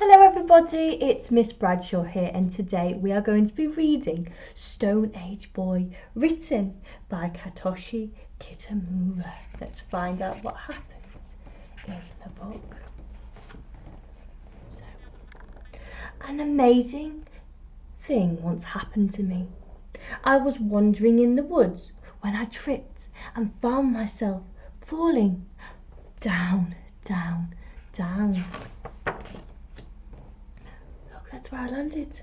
Hello everybody, it's Miss Bradshaw here, and today we are going to be reading Stone Age Boy, written by Satoshi Kitamura. Let's find out what happens in the book. So, an amazing thing once happened to me. I was wandering in the woods when I tripped and found myself falling down. That's where I landed.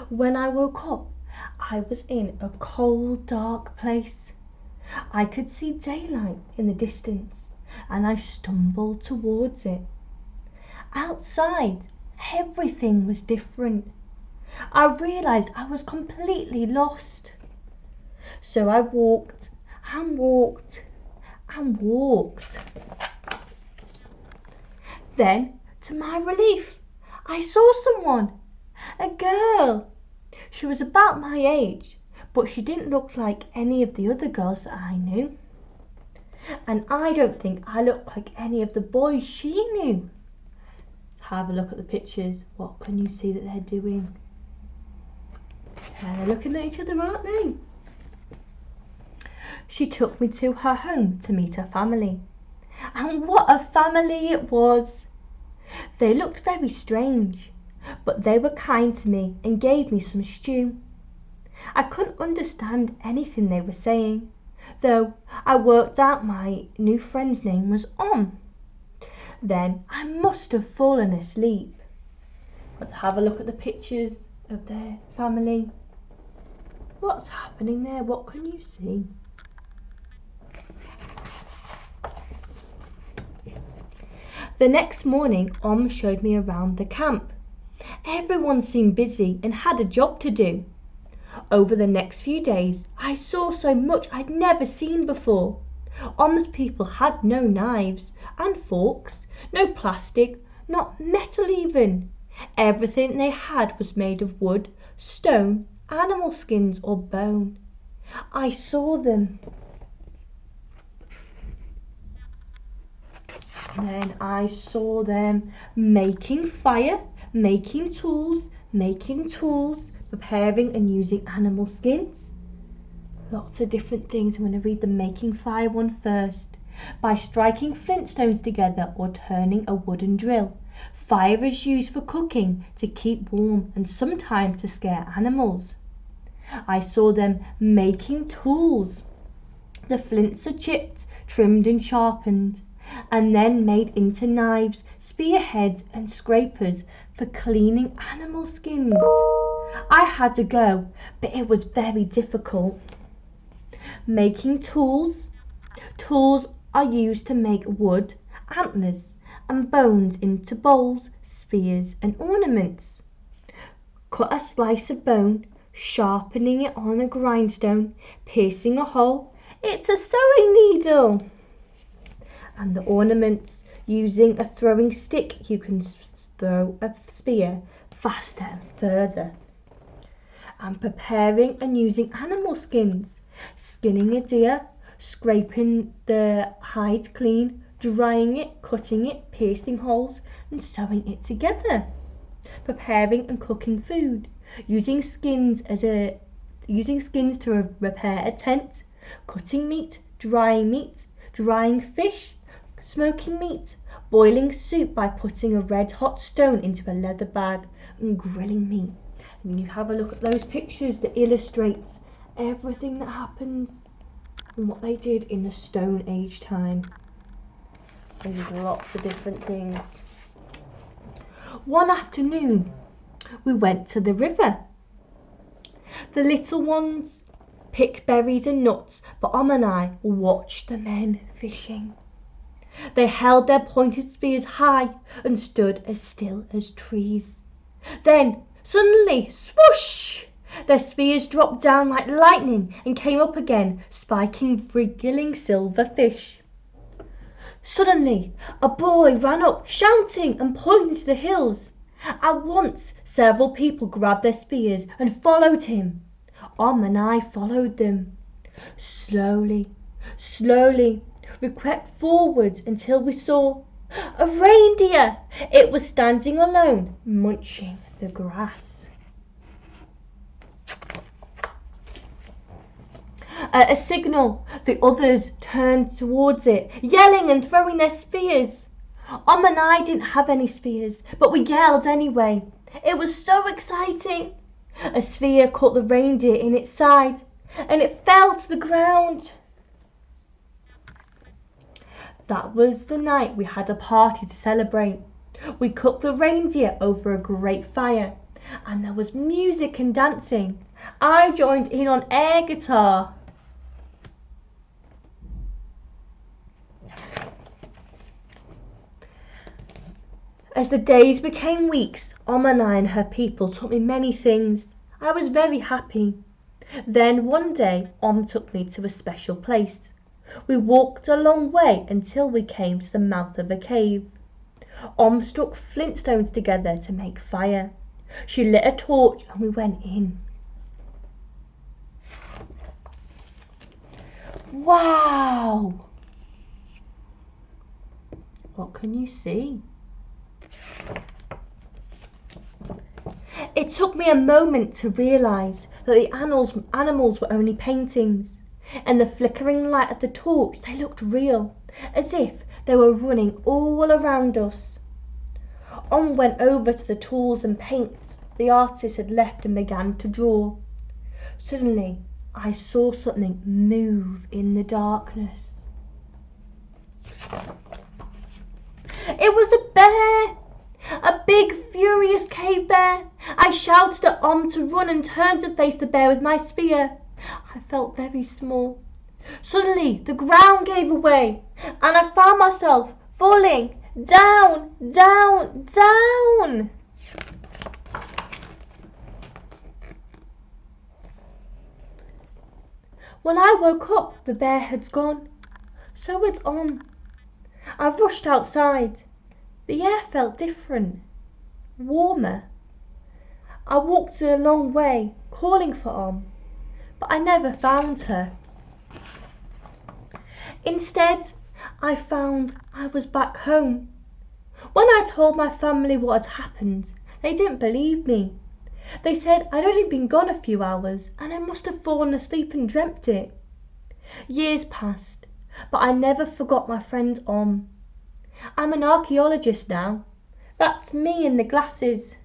When I woke up, I was in a cold, dark place. I could see daylight in the distance, and I stumbled towards it. Outside, everything was different. I realized I was completely lost. So I walked and walked and walked. Then, to my relief, I saw someone, a girl. She was about my age, but she didn't look like any of the other girls that I knew. And I don't think I looked like any of the boys she knew. Let's have a look at the pictures. What can you see that they're doing? Yeah, they're looking at each other, aren't they? She took me to her home to meet her family. And what a family it was! They looked very strange, but they were kind to me and gave me some stew. I couldn't understand anything they were saying, though I worked out my new friend's name was Then I must have fallen asleep. Let's have a look at the pictures of their family. What's happening there? What can you see? The next morning, showed me around the camp. Everyone seemed busy and had a job to do. Over the next few days, I saw so much I'd never seen before. People had no knives and forks, no plastic, not metal even. Everything they had was made of wood, stone, animal skins or bone. I saw them. Then I saw them making fire, making tools, preparing and using animal skins. Lots of different things. I'm going to read the making fire one first. By striking flint stones together or turning a wooden drill. Fire is used for cooking, to keep warm, and sometimes to scare animals. I saw them making tools. The flints are chipped, trimmed and sharpened, and then made into knives, spearheads and scrapers for cleaning animal skins. I had to go, but it was very difficult. Making tools. Tools are used to make wood, antlers and bones into bowls, spears and ornaments. Cut a slice of bone, sharpening it on a grindstone, piercing a hole. It's a sewing needle. And the ornaments, using a throwing stick, you can throw a spear faster and further. And preparing and using animal skins, skinning a deer, scraping the hide clean, drying it, cutting it, piercing holes and sewing it together. Preparing and cooking food, using skins to repair a tent, cutting meat, drying fish, smoking meat, boiling soup by putting a red hot stone into a leather bag, and grilling meat. And you have a look at those pictures that illustrates everything that happens and what they did in the Stone Age time. There's lots of different things. One afternoon, we went to the river. The little ones picked berries and nuts, but and I watched the men fishing. They held their pointed spears high and stood as still as trees. Then, suddenly, swoosh! Their spears dropped down like lightning and came up again, spiking wriggling silver fish. Suddenly, a boy ran up, shouting and pointing to the hills. At once, several people grabbed their spears and followed him. And I followed them. Slowly, we crept forward until we saw A reindeer! It was standing alone, munching the grass. At a signal, the others turned towards it, yelling and throwing their spears. And I didn't have any spears, but we yelled anyway. It was so exciting. A spear caught the reindeer in its side, and it fell to the ground. That was the night we had a party to celebrate. We cooked the reindeer over a great fire, and there was music and dancing. I joined in on air guitar. As the days became weeks, Amma and her people taught me many things. I was very happy. Then one day, took me to a special place. We walked a long way until we came to the mouth of a cave. Struck flintstones together to make fire. She lit a torch and we went in. Wow! What can you see? It took me a moment to realise that the animals were only paintings. In the flickering light of the torch, they looked real, as if they were running all around us. Went over to the tools and paints the artist had left and began to draw. Suddenly, I saw something move in the darkness. It was a bear! A big, furious cave bear. I shouted at to run and turned to face the bear with my spear. I felt very small. Suddenly, the ground gave away, and I found myself falling down, down, down. When I woke up, the bear had gone. So had I rushed outside. The air felt different, warmer. I walked a long way, calling for but I never found her. Instead, I found I was back home. When I told my family what had happened, they didn't believe me. They said I'd only been gone a few hours and I must have fallen asleep and dreamt it. Years passed, but I never forgot my friend I'm an archaeologist now. That's me in the glasses.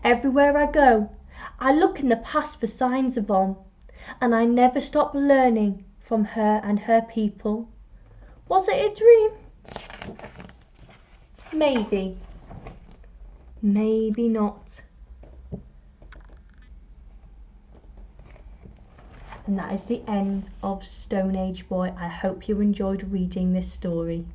Everywhere I go, I look in the past for signs of and I never stop learning from her and her people. Was it a dream? Maybe. Maybe not. And that is the end of Stone Age Boy. I hope you enjoyed reading this story.